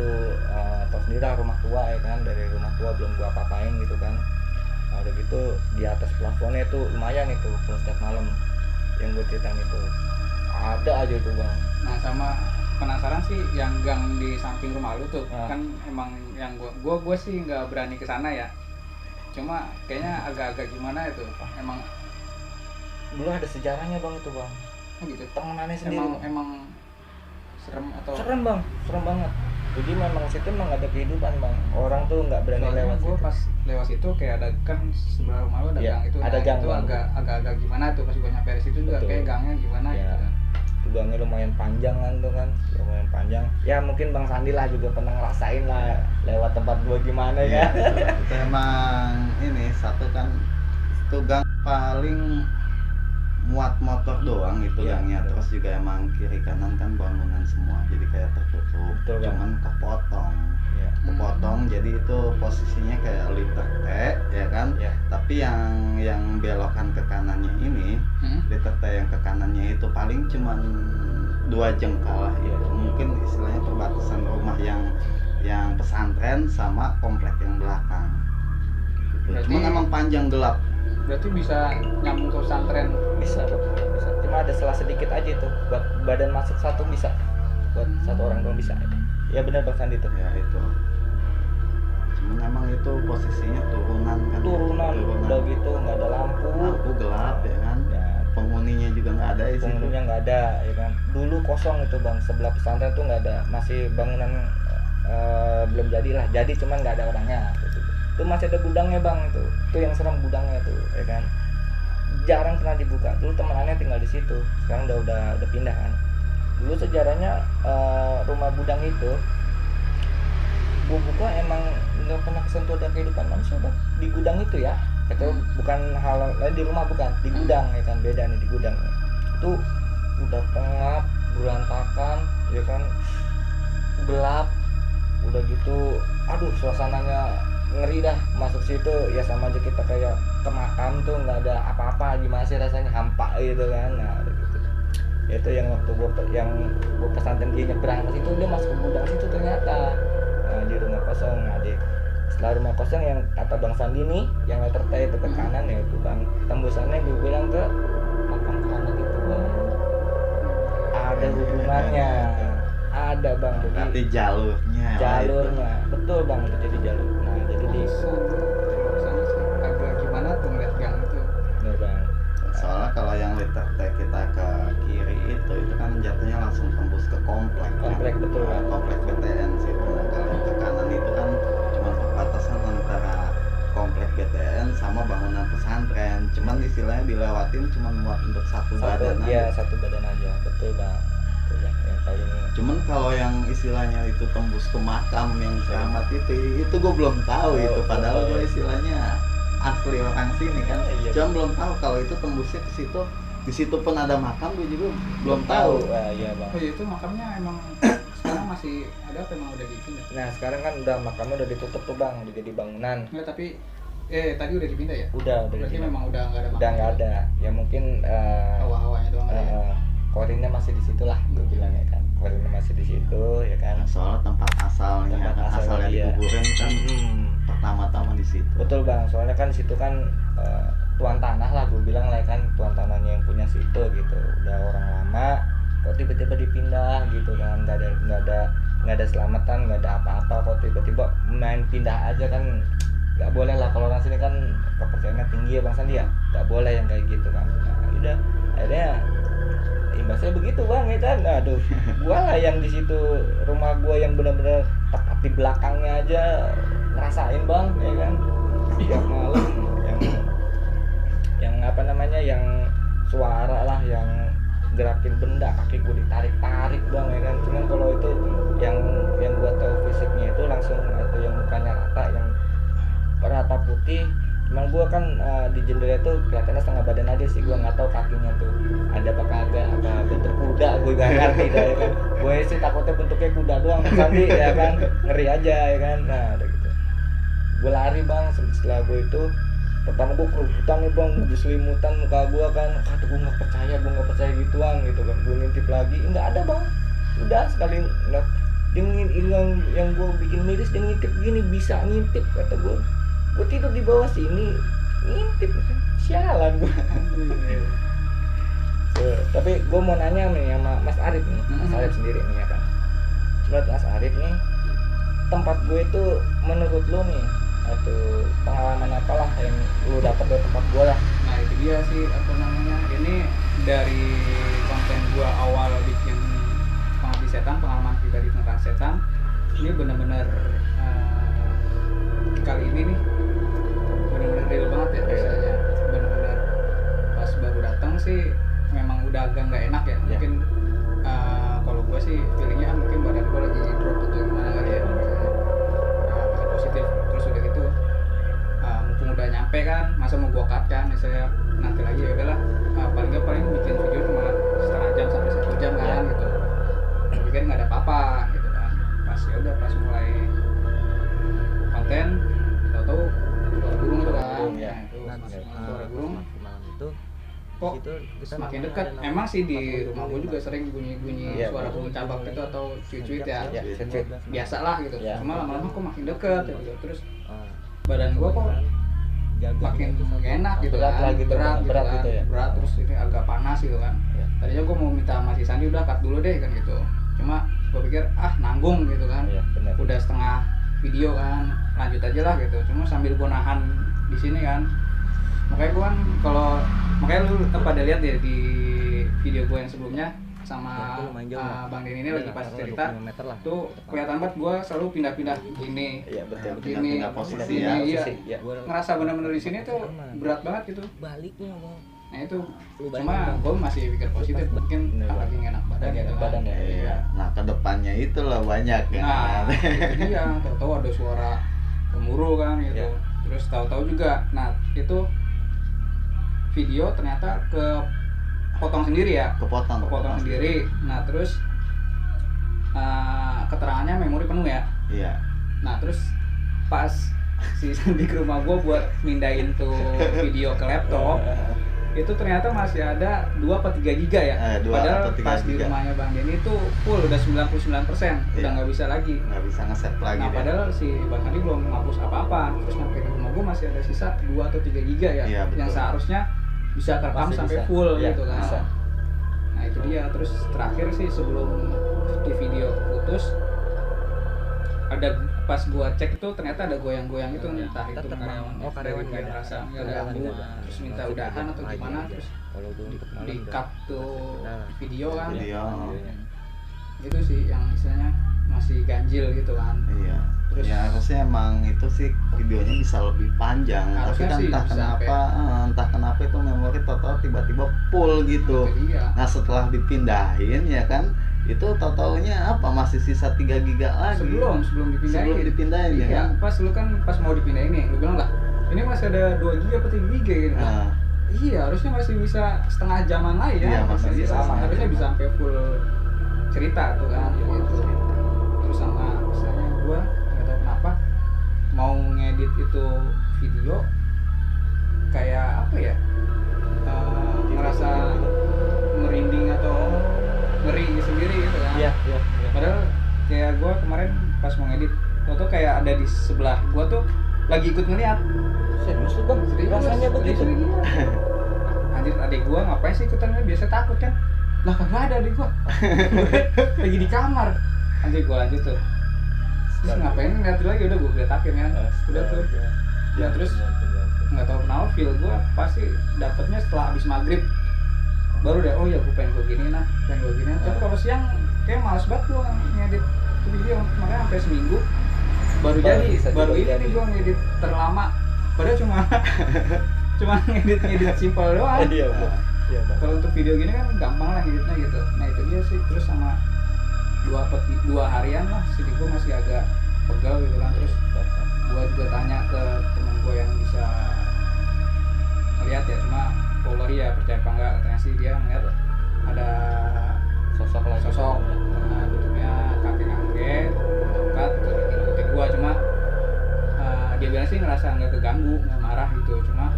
B: tau sendiri lah rumah tua ya kan, dari rumah tua belum gua apa-apain gitu kan. Nah udah gitu di atas plafonnya tuh lumayan itu kalau setiap malam yang gue ceritain itu ada aja itu bang.
A: Nah sama penasaran sih yang gang di samping rumah lu tuh kan emang yang gua sih nggak berani ke sana ya, cuma kayaknya agak-agak gimana itu emang
B: dulu ada sejarahnya bang itu bang.
A: Gitu
B: temenannya sendiri
A: emang serem atau
B: serem bang, serem banget. Jadi memang situ memang ada kehidupan bang, orang tuh nggak berani
A: soalnya
B: lewat
A: gue
B: situ.
A: Pas lewat situ kayak ada kan sebelah rumah lu ada
B: Ya,
A: gang itu,
B: ada gang
A: itu
B: bang.
A: agak-agak gimana tuh pas gue nyampe di situ juga. Betul. Kayak gangnya gimana
B: ya,
A: gitu kan.
B: Itu gangnya lumayan panjang kan tuh kan, lumayan panjang. Ya mungkin Bang Sandi lah juga pernah ngerasain lah lewat tempat gua gimana ya.
C: Itu emang ini satu kan itu gang paling muat motor doang itu gangnya, terus juga emang kiri kanan kan bangunan semua jadi kayak tertutup. Betul, cuman kepotong jadi itu posisinya kayak liter T ya kan. Tapi yang belokan ke kanannya ini liter T yang ke kanannya itu paling cuman 2 jengkal lah ya, mungkin istilahnya perbatasan rumah yang pesantren sama komplek yang belakang gitu. Cuman emang panjang gelap.
A: Berarti bisa nyambung ke pesantren?
B: Bisa. Cuma ada selah sedikit aja tuh buat badan masuk satu bisa, buat satu orang doang bisa. Ya benar Bang Sandi tuh.
C: Ya itu. Cuman emang itu posisinya turunan kan.
B: Turunan. Udah gitu nggak ada lampu
C: gelap ya kan. Ya, penghuninya juga nggak ada.
B: Penghuninya nggak ada ya kan. Dulu kosong itu bang, sebelah pesantren tuh nggak ada, masih bangunan belum jadi lah. Jadi cuman nggak ada orangnya. Itu masih ada gudangnya bang, itu yang serem gudangnya tuh ya kan, jarang pernah dibuka. Dulu temanannya tinggal di situ, sekarang udah pindah kan. Dulu sejarahnya rumah gudang itu gua buka emang nggak pernah kesentuh ada kehidupan manusia bang di gudang itu ya. Itu bukan hal lain di rumah, bukan di gudang ya kan, beda nih di gudang itu udah pengap berantakan ya kan, gelap udah gitu. Aduh suasananya ngeri dah masuk situ ya, sama aja kita kayak ke makam tuh nggak ada apa-apa, gimana sih rasanya, hampa gitu kan. Nah gitu itu yang waktu gua pesantren dia nyebrang ke situ, dia masuk ke gudang situ ternyata. Nah di rumah kosong. Nah setelah rumah kosong yang kata Bang Sandi nih yang letter T itu ke kanan ya itu bang, tembusannya gue bilang ke makam keramat itu bang, ada hubungannya. Ada bang,
C: berarti jalurnya
B: betul bang, itu jadi jalur. Nah jadi di
A: sana sih agak gimana tuh ngeliat gang itu.
B: Bener bang.
C: Soalnya kalau yang liter T kita ke kiri itu kan jatuhnya langsung tembus ke komplek
B: Betul kan?
C: Komplek BTN sih. Nah, kalau yang ke kanan itu kan cuma perbatasan antara komplek BTN sama bangunan pesantren. Cuman istilahnya dilewatin cuma muat untuk satu badan
B: aja. Satu badan aja, betul bang. Yang paling. Cuman
C: kalau yang istilahnya itu tembus ke makam yang keramat itu gue belum tahu itu. Padahal gue istilahnya asli orang sini kan. Cuma belum tahu kalau itu tembusnya ke situ. Di situ pun ada makam, gue juga belum tahu.
B: Iya bang.
A: Oh itu makamnya emang sekarang masih ada apa emang udah dipindah?
B: Nah sekarang kan makamnya udah ditutup tuh bang, udah jadi bangunan.
A: Enggak, tapi tadi udah dipindah ya?
B: Udah. Berarti
A: memang udah nggak ada makam.
B: Udah nggak ada. Ya mungkin
A: hawa-hawanya doang ya.
B: Korinnya masih di situ lah, gue bilang ya kan. Korinnya masih di situ ya kan.
C: Nah, soalnya tempat asalnya dikuburin kan pertama-tama di situ.
B: Betul bang, soalnya kan di situ kan tuan tanah lah, gue bilang lah kan, tuan tanahnya yang punya situ gitu. Udah orang lama, kok tiba-tiba dipindah gitu kan. Nggak ada selamatan, nggak ada apa-apa, kok tiba-tiba main pindah aja kan. Nggak boleh lah, kalau orang sini kan kepercayaannya tinggi ya bang Sandi ya, nggak boleh yang kayak gitu kan. Nah udah akhirnya imbasnya begitu bang ya kan. Aduh gua lah yang di situ, rumah gua yang benar-benar tepat di belakangnya aja ngerasain bang ya kan. Tiap malam yang apa namanya, yang suara lah, yang gerakin benda, kaki gua ditarik-tarik bang ya kan. Cuman kalau itu yang putih. Cuman gua kan di jendela tuh kelihatannya setengah badan aja sih, gua nggak tahu kakinya tuh ada apa kagak, apa bentuk kuda gua nggak ngerti dah ya kan. Gue sih takutnya bentuknya kuda doang Sandi ya kan, ngeri aja ya kan. Nah udah gitu gue lari bang. Setelah gue itu pertama gue kerubutan nih bang, gue diselimutan muka gue kan, kata gue nggak percaya gituan gitu kan. Gue ngintip lagi nggak ada bang, udah sekali ngeliat dia yang gue bikin miris, dia ngintip gini, bisa ngintip kata gue tidur di bawah sini ngintip, sialan gue. Tapi gue mau nanya nih sama Mas Arif nih, Mas Arif sendiri nih ya kan. Menurut Mas Arif nih, tempat gue itu menurut lo nih atau pengalaman apalah yang lo dapat dari tempat gue lah?
A: Nah itu dia sih apa namanya, ini dari konten gue awal bikin pengabdi setan, pengalaman pribadi tentang setan, ini benar-benar kali ini nih benar-benar real banget ya rasanya. Benar-benar pas baru datang sih memang udah agak nggak enak ya, mungkin kalau gue sih feelingnya mungkin badan gue lagi drop atau gimana kali ya, misalnya positif. Terus udah gitu mumpung udah nyampe kan, masa mau gue cut kan, misalnya nanti lagi ya udahlah, paling bikin video cuma setengah jam sampai 1 jam kan gitu. Gue pikir nggak ada apa-apa gitu kan. Pas ya udah pas mulai konten, tahu-tahu suara burung tuh kan,
B: ya.
A: Nah, itu suara burung
B: malam itu
A: kok semakin dekat. Emang sih di rumah gue juga sering bunyi suara burung cabak gitu atau cuit-cuit ya, biasa lah gitu. Cuma lama-lama kok makin dekat gitu. Terus badan gue kok makin gak enak gitu kan, berat gitu ya, berat terus ini agak panas gitu kan. Tadinya gue mau minta sama si Sandi udah cut dulu deh kan gitu, cuma gue pikir nanggung gitu kan, udah setengah video kan, lanjut aja lah gitu. Cuma sambil gue nahan di sini kan, makanya gue kan makanya lu pada lihat ya di video gue yang sebelumnya sama Bang Denny ini lagi pas cerita tuh kelihatan banget gue selalu pindah-pindah gini, gini posisi ya. Ngerasa benar-benar di sini tuh berat banget gitu baliknya bang. Nah itu cuma gue masih pikir positif, mungkin lagi enak badan gitu kan. Iya.
C: Nah kedepannya itulah banyak kan.
A: Nah itu dia, tahu-tahu ada suara gemuruh kan gitu. Terus tahu-tahu juga, nah itu video ternyata kepotong sendiri ya, kepotong sendiri. Nah terus keterangannya memori penuh ya. Iya. Nah terus pas si Sandi ke rumah gue buat mindahin tuh video ke laptop, itu ternyata masih ada 2 atau 3 giga ya. Padahal pas di rumahnya Bang Denny itu full udah 99%, udah nggak bisa lagi. Nggak bisa nge-save lagi. Nah padahal si Bang Sandi belum menghapus apa-apa. Terus sampai di rumah gue masih ada sisa 2 atau 3 giga ya, yang seharusnya bisa terekam sampai full gitu kan. Bisa. Nah itu dia. Terus terakhir sih sebelum di video putus, ada pas gua cek itu ternyata ada goyang-goyang itu, entah itu memang karyawan nggak ngerasa nggak ganggu, terus minta udahan atau gimana, terus di cut tuh video kan. Itu sih yang istilahnya masih ganjil gitu kan. Iya. Terus
C: ya harusnya emang itu sih videonya bisa lebih panjang, tapi kan entah kenapa itu memori total tiba-tiba full gitu. Nah setelah dipindahin ya kan, itu totalnya apa masih sisa 3 giga lagi sebelum dipindahin ya kan. Pas mau dipindahin nih lu bilang lah ini masih ada 2 giga atau 3 giga gitu. Iya harusnya masih bisa setengah jaman lagi ya, masih bisa, harusnya bisa sampai full cerita tuh kan gitu. Terus sama misalnya gua nggak tahu kenapa mau ngedit itu video kayak apa ya, ngerasa merinding atau ngeri sendiri gitu kan. Iya. Padahal kayak gue kemarin pas mau ngedit, tuh kayak ada di sebelah gue tuh lagi ikut ngeliat. Serius lu bang? Rasanya begitu. Anjir adek gue ngapain sih ikutan, biasa takut kan? Lah kagak ada adek gue. Lagi di kamar. Anjir gue lanjut tuh. Terus ngapain ngeliatin lagi, udah gue geletakin kan. Udah tuh. Ya terus nggak tahu kenapa feel gue pasti dapetnya setelah habis maghrib. Baru deh, oh ya gue pengen gini. Tapi kalau siang kayak males banget gue ngedit video, makanya sampai seminggu baru jadi. Baru ini nih gue ngedit terlama, padahal cuma ngedit simpel doang. Kalau untuk video gini kan gampang lah ngeditnya gitu. Nah itu dia sih. Terus sama 2 harian lah sini gue masih agak pegal gitu kan. Terus gue
A: gue tanya ke temen gue yang bisa ngeliat ya, cuma Polri ya percaya apa enggak, katanya sih dia ngeliat ada
B: sosok lah
A: sosok bentuknya kakek-kakek angkat ngikutin gue, cuma dia bilang sih ngerasa nggak keganggu, nggak marah gitu, cuma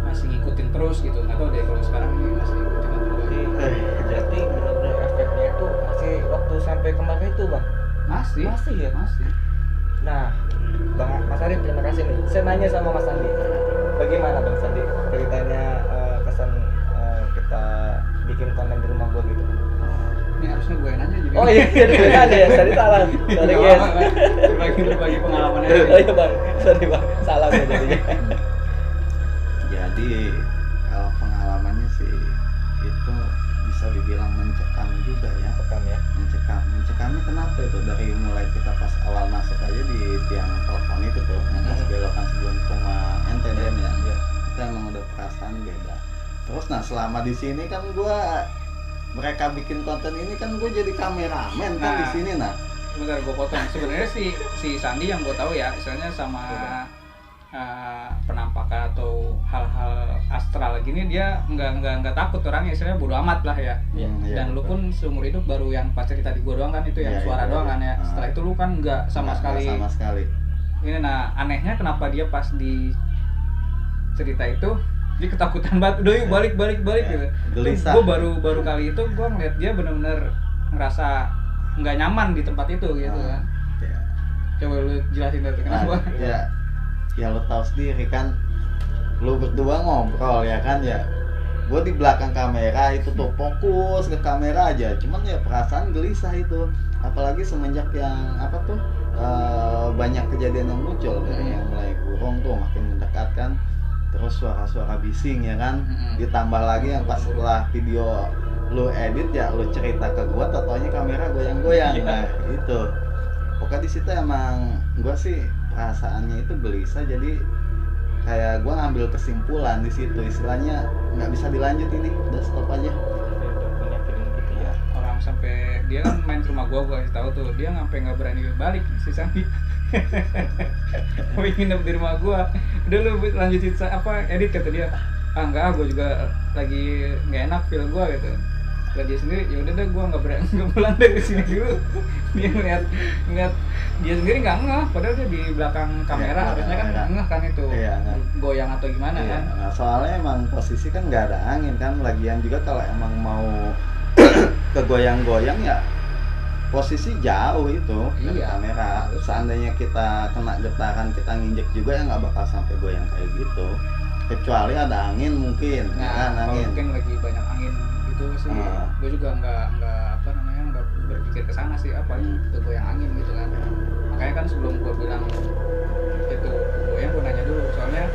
A: masih ngikutin terus gitu. Nggak tahu deh kalau sekarang ini masih ngikutin atau enggak.
B: Jadi benar-benar efeknya itu masih waktu sampai kemarin itu bang.
A: Masih
B: ya.
A: masih.
B: Nah, Bang Mas Arif terima kasih nih. Saya nanya sama Mas Sandi, bagaimana Bang Sandi ceritanya kesan kita bikin konten di rumah gua gitu?
A: Ini harusnya gue nanya juga.
B: Oh iya, gue nanya ya, tadi salah. Sorry guys.
A: Berbagi pengalaman aja.
B: Oh iya bang, sorry bang, salah ya jadinya.
C: Jadi kalau pengalamannya sih itu bisa dibilang mencekam juga ya. Mencekamnya kenapa itu, dari mulai kita pas awal masuk aja di tiang telepon itu tuh yang pas belokan sebelum ke rumah NTDM ya, kita emang udah perasaan beda. Terus nah selama di sini kan mereka bikin konten ini kan gue jadi kameramen kan di sini. Nah
A: bentar gue potong. Sebenarnya si Sandi yang gue tahu ya, misalnya sama penampakan atau hal-hal astral gini dia nggak takut orangnya, istilahnya bodo amat lah ya. Dan lu pun seumur hidup baru yang pas cerita di gua doang kan, itu yang suara doang kan ya. Setelah itu lu kan nggak sama sekali. Ini nah anehnya kenapa dia pas di cerita itu dia ketakutan banget, udah yuk balik gitu.
C: Gelisah.
A: Gue baru kali itu gue ngeliat dia benar-benar ngerasa nggak nyaman di tempat itu gitu kan. Coba lu jelasin dari kenapa?
C: Ya lo tahu sendiri kan, lu berdua ngobrol ya kan ya. Gue di belakang kamera itu tuh fokus ke kamera aja, cuman ya perasaan gelisah itu. Apalagi semenjak yang banyak kejadian yang muncul dari yang mulai burung tuh makin mendekatkan. Terus suara-suara bising ya kan, ditambah lagi yang pas setelah video lu edit ya lu cerita ke gua, totonya kamera goyang-goyang. Nah itu pokoknya di situ emang gua sih perasaannya itu gelisah, jadi kayak gua ngambil kesimpulan di situ, istilahnya nggak bisa dilanjut ini, udah stop aja.
B: Punya feeling gitu ya.
A: Orang sampai dia kan main ke rumah gua kasih tahu tuh, dia sampai nggak berani balik si Sandi. Mau nginep di rumah gua, udah lu lanjutin edit kata dia. Enggak, gua juga lagi nggak enak feel gua gitu. Kalau dia sendiri ya udah deh, gua nggak pulang dari sini dulu. Dia ngeliat dia sendiri nggak ngeh, padahal dia di belakang kamera harusnya kan ngeh kan itu goyang atau gimana kan.
C: Nah, soalnya emang posisi kan nggak ada angin kan, lagian juga kalau emang mau kegoyang-goyang ya posisi jauh itu dari kamera. Seandainya kita kena getaran, kita nginjek juga ya nggak bakal sampai goyang kayak gitu, kecuali ada angin mungkin.
A: Nah,
C: kan angin
A: mungkin lagi banyak angin gitu sih. Gue juga nggak berpikir ke sana sih, paling kegoyang angin gitu kan. Makanya kan sebelum gue bilang itu goyang, gue nanya dulu, soalnya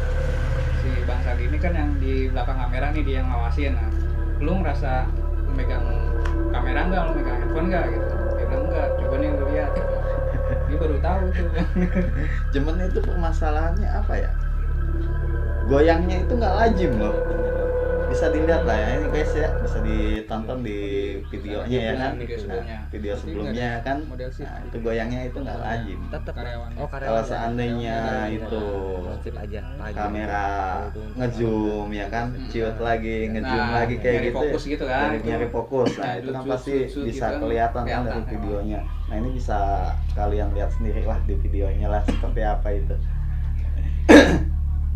A: si Bang Sandi ini kan yang di belakang kamera nih, dia yang ngawasin. Nah, lu ngerasa megang kamera nggak, lu megang handphone nggak gitu? Dia bilang enggak, coba nih lu lihat. Dia baru tahu tuh.
C: cuman itu permasalahannya apa ya, goyangnya itu nggak lazim loh. Bisa dilihat lah ya ini guys ya, bisa ditonton di videonya ya kan, video sebelumnya kan. Nah, itu goyangnya itu nggak lazim. Kalau seandainya itu kamera ngezoom ya kan, ciut lagi, ngezoom lagi kayak gitu,
A: fokus gitu kan,
C: nyari fokus. Nah itu kan pasti bisa kelihatan kan dari videonya. Nah ini bisa kalian lihat sendiri lah di videonya lah seperti apa itu.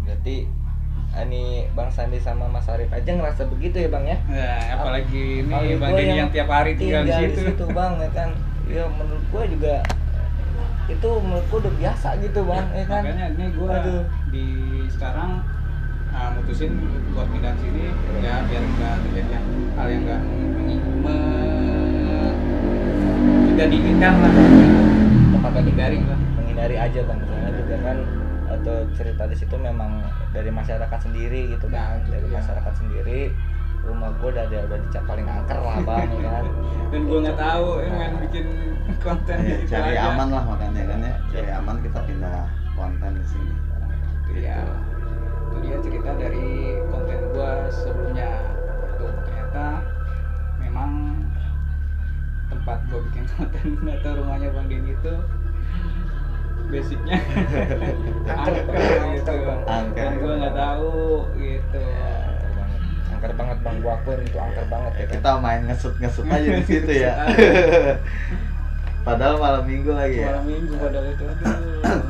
B: Berarti ini Bang Sandi sama Mas Arif aja ngerasa begitu ya Bang ya?
A: Nah, apalagi ini Bang Denny yang tiap hari tinggal di situ
B: Bang ya kan. Ya menurut gua juga itu menurut gua udah biasa gitu Bang ya kan.
A: Makanya ini gua di sekarang mutusin buat pindah sini ya biar enggak terjadi hal yang enggak tidak diinginkan lah. Tempat dihindari lah.
B: Menghindari aja Bang, soalnya juga kan atau cerita di situ memang dari masyarakat sendiri gitu kan, dari masyarakat sendiri. Rumah gue udah dicap paling angker lah Bang ya kan.
A: Dan gue nggak tahu main bikin konten di situ
C: cari
A: aja.
C: Aman lah makanya kan ya, cari aman kita pindah konten di sini.
A: Iya, itu dia cerita dari konten gue sebelumnya. Itu ternyata memang tempat gue bikin konten atau rumahnya Bang Denny itu basicnya
B: Angker
A: gitu.
C: Angker.
A: Dan gue nggak tahu gitu.
B: Angker banget bang, gua akuin itu angker banget ya kan.
C: Kita main ngesut aja di situ ya. Padahal malam minggu lagi ya.
A: Malam minggu padahal itu. Aduh.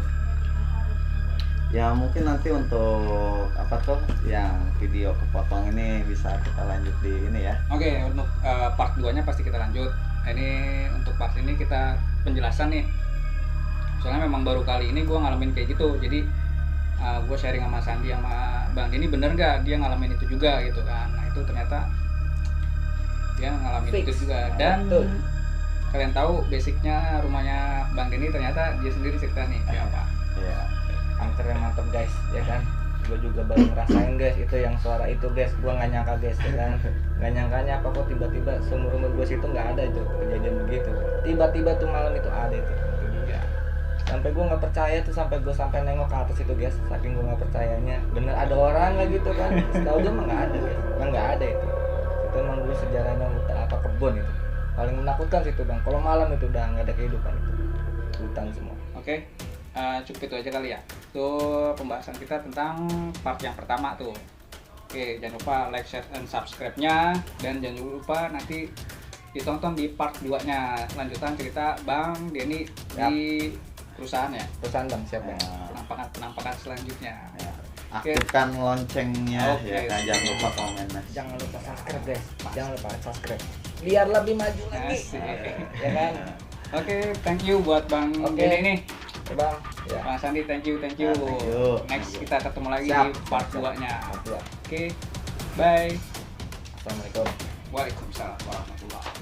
C: Ya mungkin nanti untuk apa tuh yang video kepotong ini bisa kita lanjut di ini ya.
A: Oke, untuk part 2-nya pasti kita lanjut. Ini untuk part ini kita penjelasan nih. Soalnya memang baru kali ini gue ngalamin kayak gitu. Jadi gue sharing sama Sandi sama Bang Denny, bener nggak dia ngalamin itu juga gitu kan. Nah itu ternyata dia ngalamin
B: Fix.
A: itu juga. Dan
B: Betul.
A: kalian tahu basicnya rumahnya Bang Denny ternyata dia sendiri cerita nih kayak apa.
C: Iya.
B: Angker yang mantep guys, ya kan. Gue juga baru ngerasain guys, itu yang suara itu guys, gue nggak nyangka guys, ya kan. Nggak nyangkanya apa kok tiba-tiba seumur umur gue situ nggak ada itu kejadian begitu. Tiba-tiba tuh malam itu ada itu dia. Sampai gue nggak percaya tuh, sampai gue sampai nengok ke atas itu guys, saking gue nggak percayanya. Bener ada orang nggak gitu kan? Setahu gue mah nggak ada guys, emang nggak ada itu. Itu emang dulu sejarahnya hutan apa kebun itu. Paling menakutkan situ bang. Kalau malam itu udah nggak ada kehidupan itu, hutan semua.
A: Oke, cukup itu aja kali ya. Itu pembahasan kita tentang part yang pertama tuh. Oke, jangan lupa like, share, dan subscribe-nya. Dan jangan lupa nanti ditonton di part 2-nya. Lanjutan cerita Bang Denny di perusahaan ya.
B: Perusahaan bang, siap bang.
A: Penampakan selanjutnya.
C: Ya.
A: Oke.
C: Aktifkan loncengnya
A: Oke.
C: ya kan, jangan lupa komen.
B: Jangan lupa subscribe guys, jangan lupa subscribe. Biar lebih maju lagi.
A: Asik.
B: Ya kan?
A: Oke, thank you buat Bang
B: Oke.
A: Denny nih.
B: Ya bang. Ya.
A: Bang Sandi, thank you.
C: Ya, thank you.
A: Next kita ketemu lagi
B: Siap.
A: di part 2-nya.
B: Siap.
A: Oke, bye.
B: Assalamualaikum.
A: Waalaikumsalam warahmatullahi wabarakatuh.